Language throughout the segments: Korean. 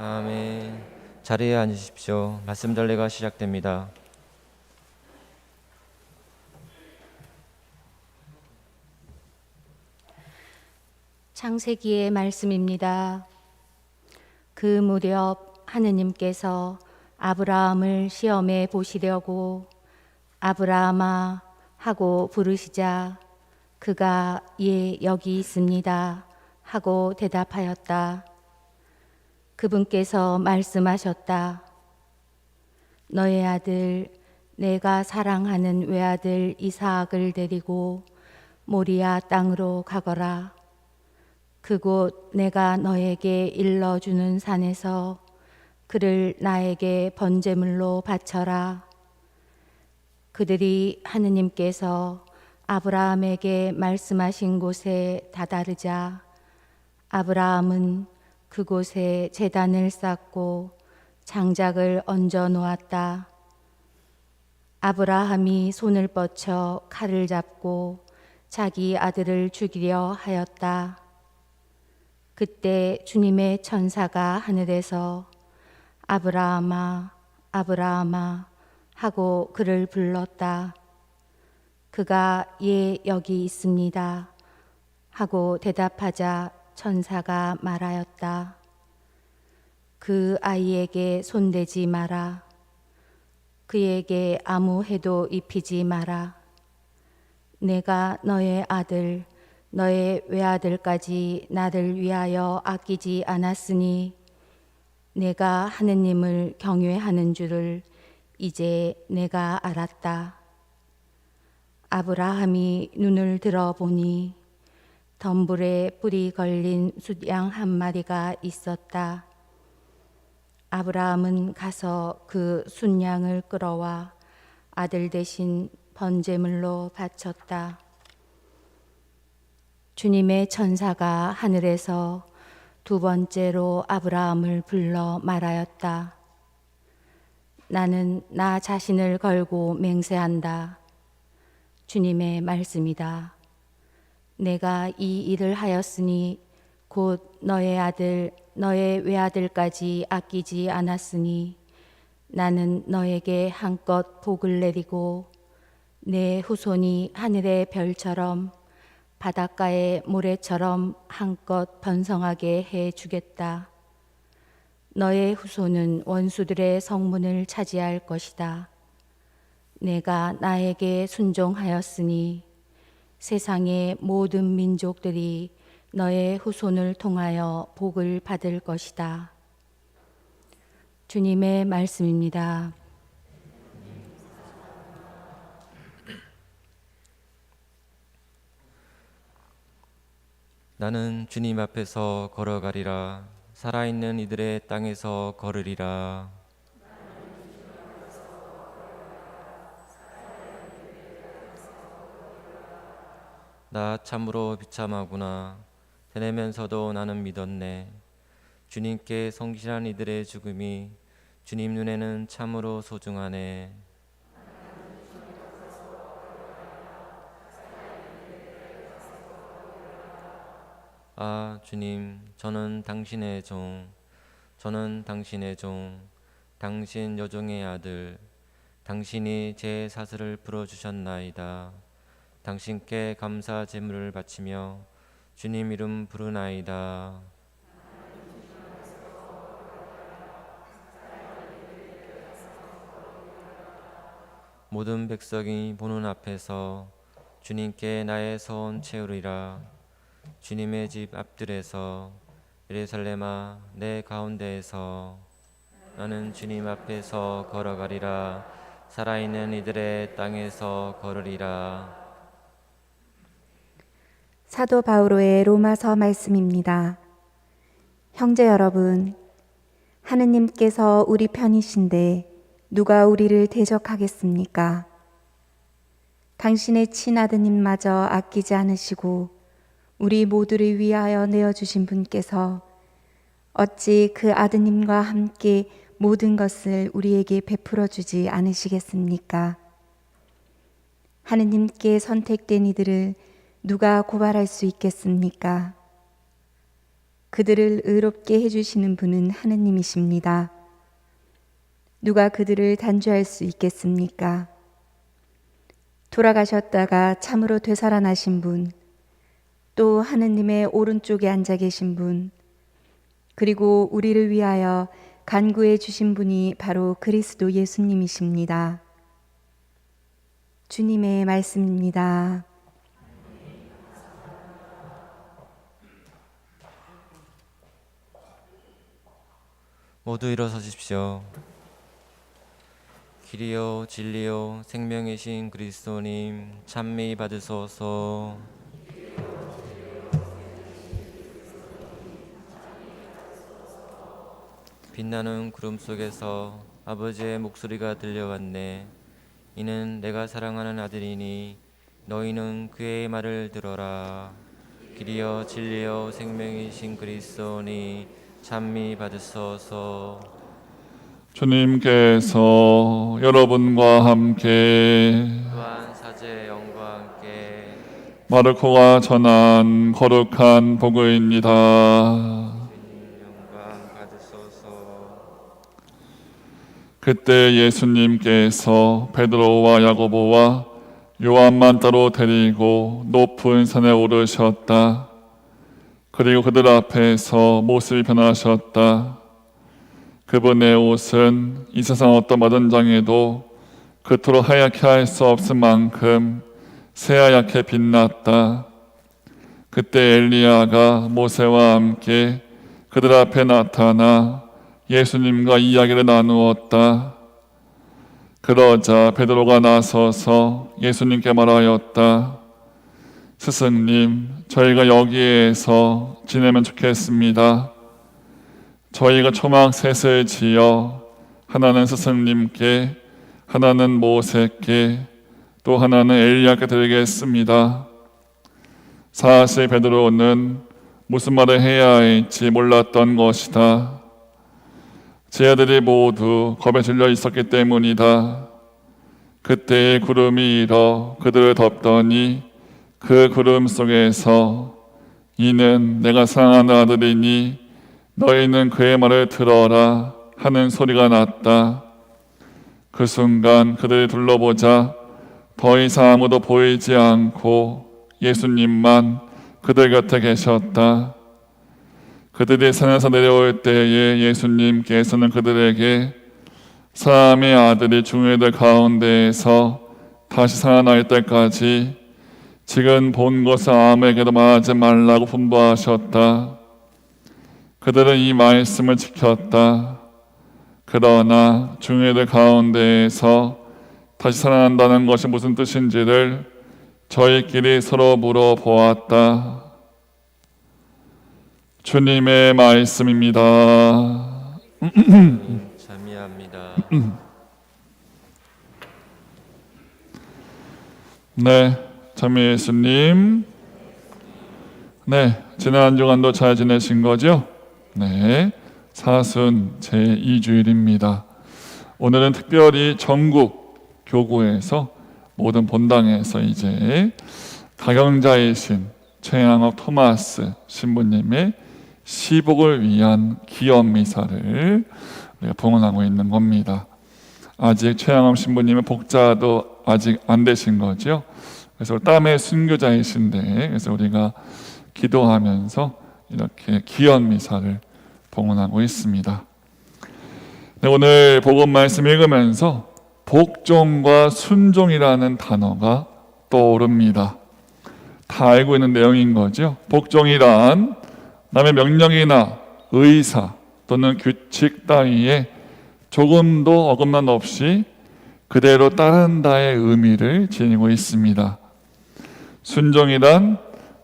아멘. 자리에 앉으십시오. 말씀 전례가 시작됩니다. 창세기의 말씀입니다. 그 무렵 하느님께서 아브라함을 시험해 보시려고 아브라함아 하고 부르시자 그가 예 여기 있습니다 하고 대답하였다. 그분께서 말씀하셨다. 너의 아들 내가 사랑하는 외아들 이삭을 데리고 모리아 땅으로 가거라. 그곳 내가 너에게 일러주는 산에서 그를 나에게 번제물로 바쳐라. 그들이 하느님께서 아브라함에게 말씀하신 곳에 다다르자 아브라함은 그곳에 제단을 쌓고 장작을 얹어 놓았다. 아브라함이 손을 뻗쳐 칼을 잡고 자기 아들을 죽이려 하였다. 그때 주님의 천사가 하늘에서 아브라함아, 아브라함아 하고 그를 불렀다. 그가 예 여기 있습니다 하고 대답하자 천사가 말하였다. 그 아이에게 손대지 마라. 그에게 아무 해도 입히지 마라. 내가 너의 아들 너의 외아들까지 나를 위하여 아끼지 않았으니 내가 하느님을 경외하는 줄을 이제 내가 알았다. 아브라함이 눈을 들어보니 덤불에 뿔이 걸린 숫양 한 마리가 있었다. 아브라함은 가서 그 숫양을 끌어와 아들 대신 번제물로 바쳤다. 주님의 천사가 하늘에서 두 번째로 아브라함을 불러 말하였다. 나는 나 자신을 걸고 맹세한다. 주님의 말씀이다. 내가 이 일을 하였으니 곧 너의 아들 너의 외아들까지 아끼지 않았으니 나는 너에게 한껏 복을 내리고 내 후손이 하늘의 별처럼 바닷가의 모래처럼 한껏 번성하게 해 주겠다. 너의 후손은 원수들의 성문을 차지할 것이다. 내가 나에게 순종하였으니 세상의 모든 민족들이 너의 후손을 통하여 복을 받을 것이다. 주님의 말씀입니다. 나는 주님 앞에서 걸어가리라. 살아있는 이들의 땅에서 걸으리라. 나 참으로 비참하구나. 되뇌면서도 나는 믿었네. 주님께 성실한 이들의 죽음이 주님 눈에는 참으로 소중하네. 아 주님, 저는 당신의 종, 당신 여종의 아들, 당신이 제 사슬을 풀어주셨나이다. 당신께 감사 제물을 바치며 주님 이름 부르나이다. 모든 백성이 보는 앞에서 주님께 나의 서원 채우리라. 주님의 집 앞들에서 예루살렘아 내 가운데에서 나는 주님 앞에서 걸어가리라. 살아있는 이들의 땅에서 걸으리라. 사도 바오로의 로마서 말씀입니다. 형제 여러분, 하느님께서 우리 편이신데 누가 우리를 대적하겠습니까? 당신의 친아드님마저 아끼지 않으시고 우리 모두를 위하여 내어주신 분께서 어찌 그 아드님과 함께 모든 것을 우리에게 베풀어 주지 않으시겠습니까? 하느님께 선택된 이들을 누가 고발할 수 있겠습니까? 그들을 의롭게 해주시는 분은 하느님이십니다. 누가 그들을 단죄할 수 있겠습니까? 돌아가셨다가 참으로 되살아나신 분, 또 하느님의 오른쪽에 앉아 계신 분, 그리고 우리를 위하여 간구해 주신 분이 바로 그리스도 예수님이십니다. 주님의 말씀입니다. 모두 일어서십시오. 길이요 진리요 생명이신 그리스도님 찬미 받으소서. 빛나는 구름 속에서 아버지의 목소리가 들려왔네. 이는 내가 사랑하는 아들이니 너희는 그의 말을 들어라. 길이요 진리요 생명이신 그리스도니 찬미 받으소서. 주님께서 여러분과 함께 또한 사제의 영과 함께 마르코가 전한 거룩한 복음입니다. 영광 받으소서. 그때 예수님께서 베드로와 야고보와 요한만 따로 데리고 높은 산에 오르셨다. 그리고 그들 앞에서 모습이 변하셨다. 그분의 옷은 이 세상 어떤 마등장에도 그토록 하얗게 할 수 없을 만큼 새하얗게 빛났다. 그때 엘리야가 모세와 함께 그들 앞에 나타나 예수님과 이야기를 나누었다. 그러자 베드로가 나서서 예수님께 말하였다. 스승님, 저희가 여기에서 지내면 좋겠습니다. 저희가 초막 셋을 지어 하나는 스승님께, 하나는 모세께, 또 하나는 엘리야께 드리겠습니다. 사실 베드로는 무슨 말을 해야 할지 몰랐던 것이다. 제 아들이 모두 겁에 질려 있었기 때문이다. 그때 구름이 일어 그들을 덮더니 그 구름 속에서 이는 내가 사랑하는 아들이니 너희는 그의 말을 들어라 하는 소리가 났다. 그 순간 그들이 둘러보자 더 이상 아무도 보이지 않고 예수님만 그들 곁에 계셨다. 그들이 산에서 내려올 때에 예수님께서는 그들에게 사람의 아들이 중요들 가운데에서 다시 살아날 때까지 지금 본 것을 아무에게도 말하지 말라고 분부하셨다. 그들은 이 말씀을 지켰다. 그러나 중요들 가운데에서 다시 살아난다는 것이 무슨 뜻인지를 저희끼리 서로 물어보았다. 주님의 말씀입니다. 참여합니다. 네, 참여 예수님. 네, 지난 한 주간도 잘 지내신 거죠? 네, 사순 제2주일입니다. 오늘은 특별히 전국 교구에서 모든 본당에서 이제 가경자이신 최양옥 토마스 신부님의 시복을 위한 기업 미사를 우리가 봉헌하고 있는 겁니다. 아직 최양옥 신부님의 복자도 아직 안 되신 거죠. 그래서 땀의 순교자이신데, 그래서 우리가 기도하면서 이렇게 기업 미사를 봉헌하고 있습니다. 네, 오늘 복음 말씀 읽으면서 복종과 순종이라는 단어가 떠오릅니다. 다 알고 있는 내용인 거죠. 복종이란 남의 명령이나 의사 또는 규칙 따위에 조금도 어긋남 없이 그대로 따른다의 의미를 지니고 있습니다. 순종이란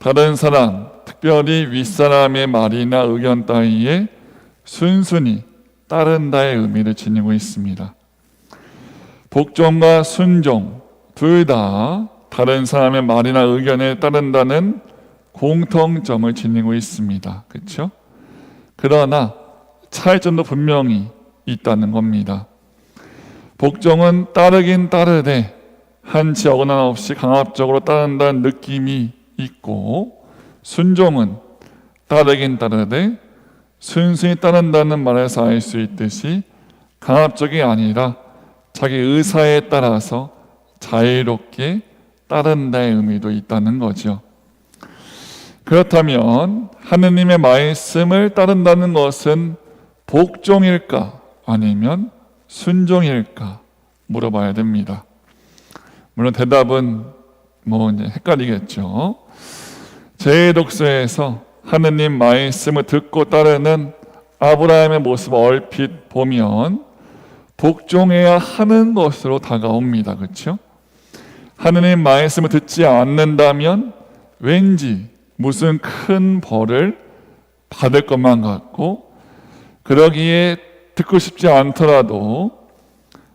다른 사람, 특별히 윗사람의 말이나 의견 따위에 순순히 따른다의 의미를 지니고 있습니다. 복종과 순종 둘 다 다른 사람의 말이나 의견에 따른다는 공통점을 지니고 있습니다. 그렇죠? 그러나 차이점도 분명히 있다는 겁니다. 복종은 따르긴 따르되 한치 어긋남 없이 강압적으로 따른다는 느낌이 있고, 순종은 따르긴 따르되 순순히 따른다는 말에서 알 수 있듯이 강압적이 아니라 자기 의사에 따라서 자유롭게 따른다의 의미도 있다는 거죠. 그렇다면 하느님의 말씀을 따른다는 것은 복종일까 아니면 순종일까 물어봐야 됩니다. 물론 대답은 이제 헷갈리겠죠. 제1독서에서 하느님 말씀을 듣고 따르는 아브라함의 모습을 얼핏 보면 복종해야 하는 것으로 다가옵니다. 그렇죠? 하느님 말씀을 듣지 않는다면 왠지 무슨 큰 벌을 받을 것만 같고, 그러기에 듣고 싶지 않더라도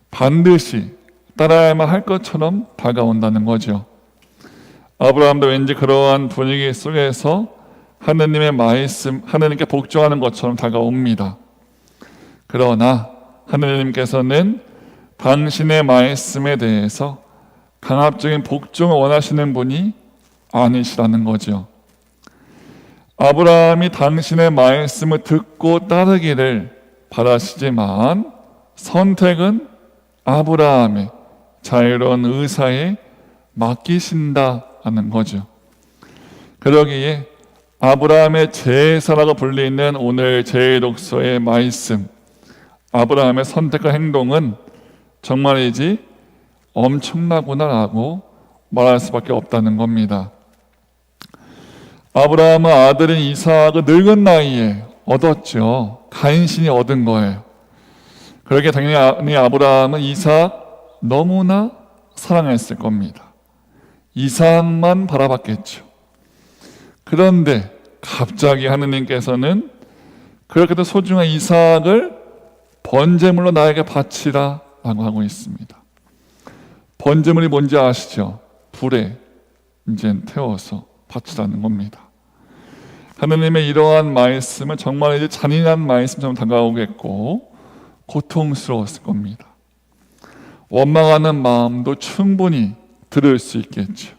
반드시 따라야만 할 것처럼 다가온다는 거죠. 아브라함도 왠지 그러한 분위기 속에서 하느님의 말씀, 하느님께 복종하는 것처럼 다가옵니다. 그러나 하느님께서는 당신의 말씀에 대해서 강압적인 복종을 원하시는 분이 아니시라는 거죠. 아브라함이 당신의 말씀을 듣고 따르기를 바라시지만 선택은 아브라함의 자유로운 의사에 맡기신다는 거죠. 그러기에 아브라함의 제사라고 불리는 오늘 제1독서의 말씀, 아브라함의 선택과 행동은 정말이지 엄청나구나라고 말할 수밖에 없다는 겁니다. 아브라함은 아들인 이삭을 늙은 나이에 얻었죠. 간신히 얻은 거예요. 그러게 당연히 아브라함은 이삭 너무나 사랑했을 겁니다. 이삭만 바라봤겠죠. 그런데 갑자기 하느님께서는 그렇게도 소중한 이삭을 번제물로 나에게 바치라 라고 하고 있습니다. 번제물이 뭔지 아시죠? 불에 이제 태워서 바치라는 겁니다. 하느님의 이러한 말씀은 정말 이제 잔인한 말씀처럼 다가오겠고 고통스러웠을 겁니다. 원망하는 마음도 충분히 들을 수 있겠죠.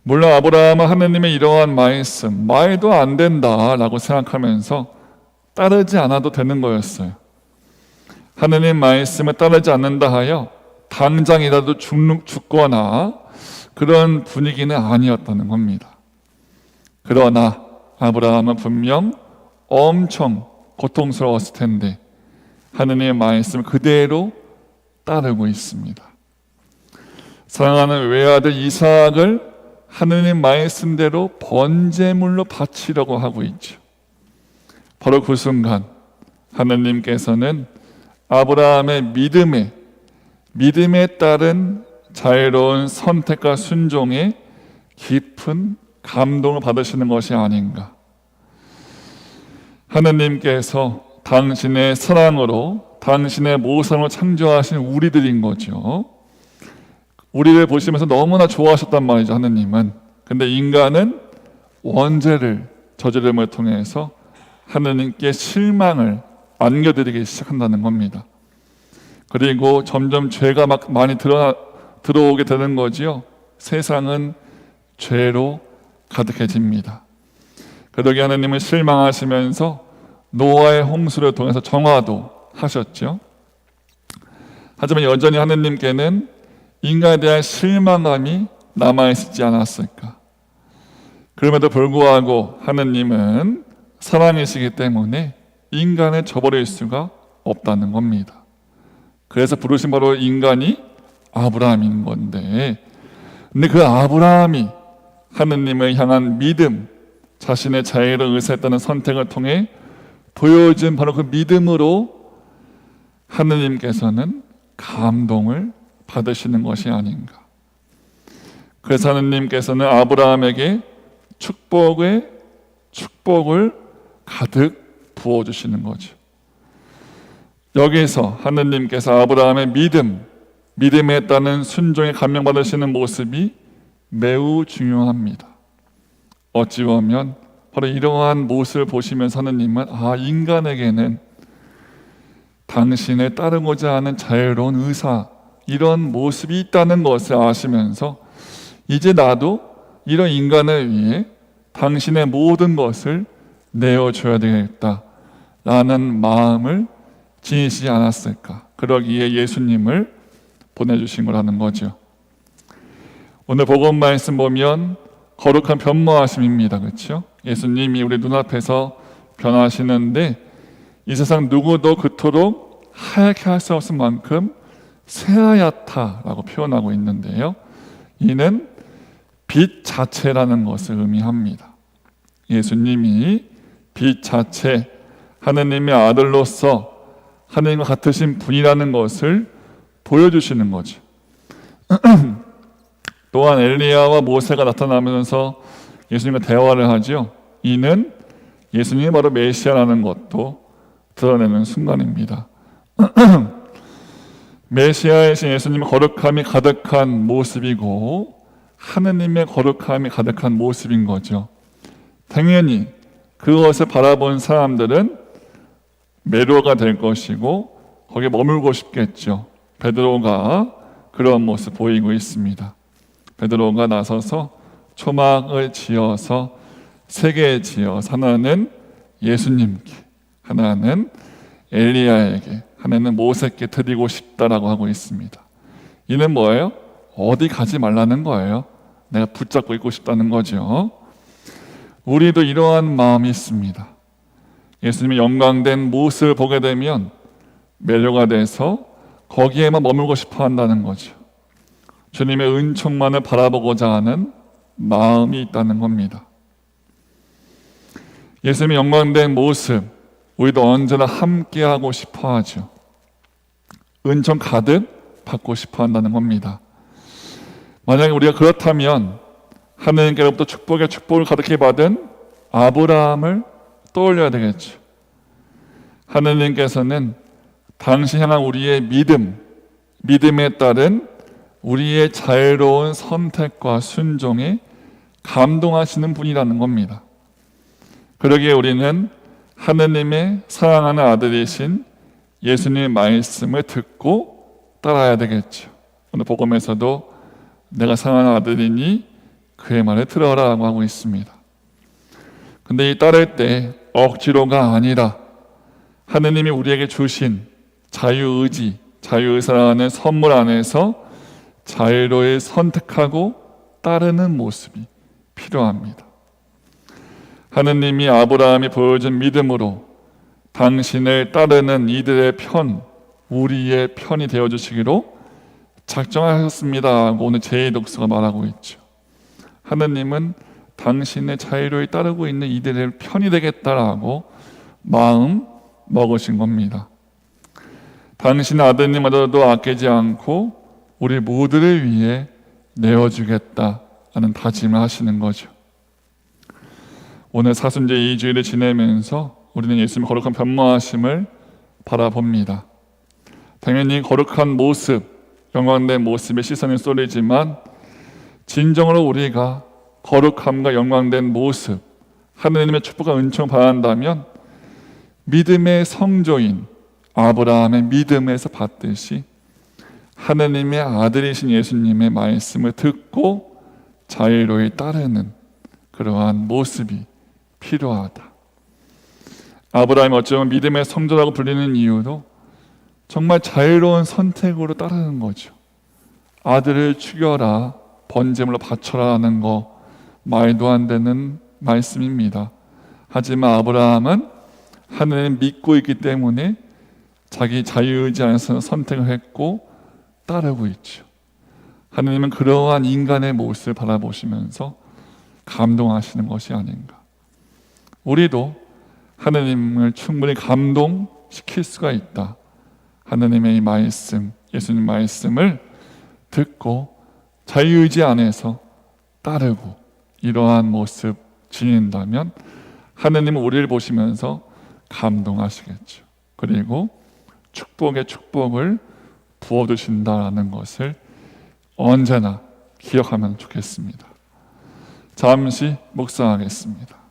물론 아브라함은 하느님의 이러한 말씀, 말도 안 된다라고 생각하면서 따르지 않아도 되는 거였어요. 하느님 말씀을 따르지 않는다 하여 당장이라도 죽거나 그런 분위기는 아니었다는 겁니다. 그러나 아브라함은 분명 엄청 고통스러웠을 텐데 하느님의 말씀을 그대로 따르고 있습니다. 사랑하는 외아들 이삭을 하느님 말씀대로 번제물로 바치려고 하고 있죠. 바로 그 순간 하느님께서는 아브라함의 믿음에 따른 자유로운 선택과 순종에 깊은 감동을 받으시는 것이 아닌가. 하느님께서 당신의 사랑으로 당신의 모성으로 창조하신 우리들인 거죠. 우리를 보시면서 너무나 좋아하셨단 말이죠, 하느님은. 근데 인간은 원죄를 저지름을 통해서 하느님께 실망을 안겨드리기 시작한다는 겁니다. 그리고 점점 죄가 많이 들어오게 되는 거지요. 세상은 죄로 가득해집니다. 그러기 하느님은 실망하시면서 노아의 홍수를 통해서 정화도 하셨죠. 하지만 여전히 하느님께는 인간에 대한 실망감이 남아있지 않았을까. 그럼에도 불구하고 하느님은 사랑이시기 때문에 인간을 저버릴 수가 없다는 겁니다. 그래서 부르신 바로 인간이 아브라함인 건데, 근데 그 아브라함이 하느님을 향한 믿음, 자신의 자유를 의사했다는 선택을 통해 보여준 바로 그 믿음으로 하느님께서는 감동을 받으시는 것이 아닌가. 그래서 하느님께서는 아브라함에게 축복을 가득 부어주시는 거죠. 여기서 하느님께서 아브라함의 믿음에 따른 순종에 감명받으시는 모습이 매우 중요합니다. 어찌 보면 바로 이러한 모습을 보시면서 하느님은 인간에게는 당신을 따르고자 하는 자유로운 의사, 이런 모습이 있다는 것을 아시면서 이제 나도 이런 인간을 위해 당신의 모든 것을 내어줘야 되겠다라는 마음을 지니시지 않았을까. 그러기에 예수님을 보내주신 거라는 거죠. 오늘 복음 말씀 보면 거룩한 변모하심입니다. 그렇죠? 예수님이 우리 눈앞에서 변하시는데 이 세상 누구도 그토록 하얗게 할 수 없을 만큼 새하얗다라고 표현하고 있는데요. 이는 빛 자체라는 것을 의미합니다. 예수님이 빛 자체, 하느님의 아들로서 하느님과 같으신 분이라는 것을 보여주시는 거죠. 또한 엘리야와 모세가 나타나면서 예수님과 대화를 하죠. 이는 예수님이 바로 메시아라는 것도 드러내는 순간입니다. 메시아이신 예수님의 거룩함이 가득한 모습이고 하느님의 거룩함이 가득한 모습인 거죠. 당연히 그것을 바라본 사람들은 매료가 될 것이고 거기에 머물고 싶겠죠. 베드로가 그런 모습 보이고 있습니다. 베드로가 나서서 초막을 지어서 세 개 지어서 하나는 예수님께, 하나는 엘리야에게, 하나는 모세께 드리고 싶다라고 하고 있습니다. 이는 뭐예요? 어디 가지 말라는 거예요. 내가 붙잡고 있고 싶다는 거죠. 우리도 이러한 마음이 있습니다. 예수님의 영광된 모습을 보게 되면 매료가 돼서 거기에만 머물고 싶어 한다는 거죠. 주님의 은총만을 바라보고자 하는 마음이 있다는 겁니다. 예수님의 영광된 모습, 우리도 언제나 함께하고 싶어 하죠. 은총 가득 받고 싶어 한다는 겁니다. 만약에 우리가 그렇다면 하느님께로부터 축복의 축복을 가득히 받은 아브라함을 떠올려야 되겠죠. 하느님께서는 당신 향한 우리의 믿음에 따른 우리의 자유로운 선택과 순종에 감동하시는 분이라는 겁니다. 그러기에 우리는 하느님의 사랑하는 아들이신 예수님의 말씀을 듣고 따라야 되겠죠. 오늘 복음에서도 내가 사랑하는 아들이니 그의 말을 들어라라고 하고 있습니다. 근데 이 따를 때 억지로가 아니라 하느님이 우리에게 주신 자유의지, 자유의사라는 선물 안에서 자유로이 선택하고 따르는 모습이 필요합니다. 하느님이 아브라함이 보여준 믿음으로 당신을 따르는 이들의 편, 우리의 편이 되어주시기로 작정하셨습니다 하고 오늘 제2독서가 말하고 있죠. 하느님은 당신의 자유로이 따르고 있는 이들의 편이 되겠다라고 마음 먹으신 겁니다. 당신의 아드님마저도 아끼지 않고 우리 모두를 위해 내어주겠다는 다짐을 하시는 거죠. 오늘 사순절 2주일을 지내면서 우리는 예수님의 거룩한 변모하심을 바라봅니다. 당연히 거룩한 모습, 영광된 모습에 시선이 쏠리지만 진정으로 우리가 거룩함과 영광된 모습, 하느님의 축복과 은총을 바란다면 믿음의 성조인 아브라함의 믿음에서 받듯이 하느님의 아들이신 예수님의 말씀을 듣고 자유로이 따르는 그러한 모습이 필요하다. 아브라함이 어쩌면 믿음의 성조라고 불리는 이유도 정말 자유로운 선택으로 따르는 거죠. 아들을 죽여라, 번제물로 바쳐라 하는 거 말도 안 되는 말씀입니다. 하지만 아브라함은 하느님을 믿고 있기 때문에 자기 자유의지 안에서 선택을 했고 따르고 있죠. 하느님은 그러한 인간의 모습을 바라보시면서 감동하시는 것이 아닌가. 우리도 하느님을 충분히 감동시킬 수가 있다. 하느님의 이 말씀, 예수님 말씀을 듣고 자유의지 안에서 따르고 이러한 모습 지닌다면 하느님은 우리를 보시면서 감동하시겠죠. 그리고 축복의 축복을 부어주신다는 것을 언제나 기억하면 좋겠습니다. 잠시 묵상하겠습니다.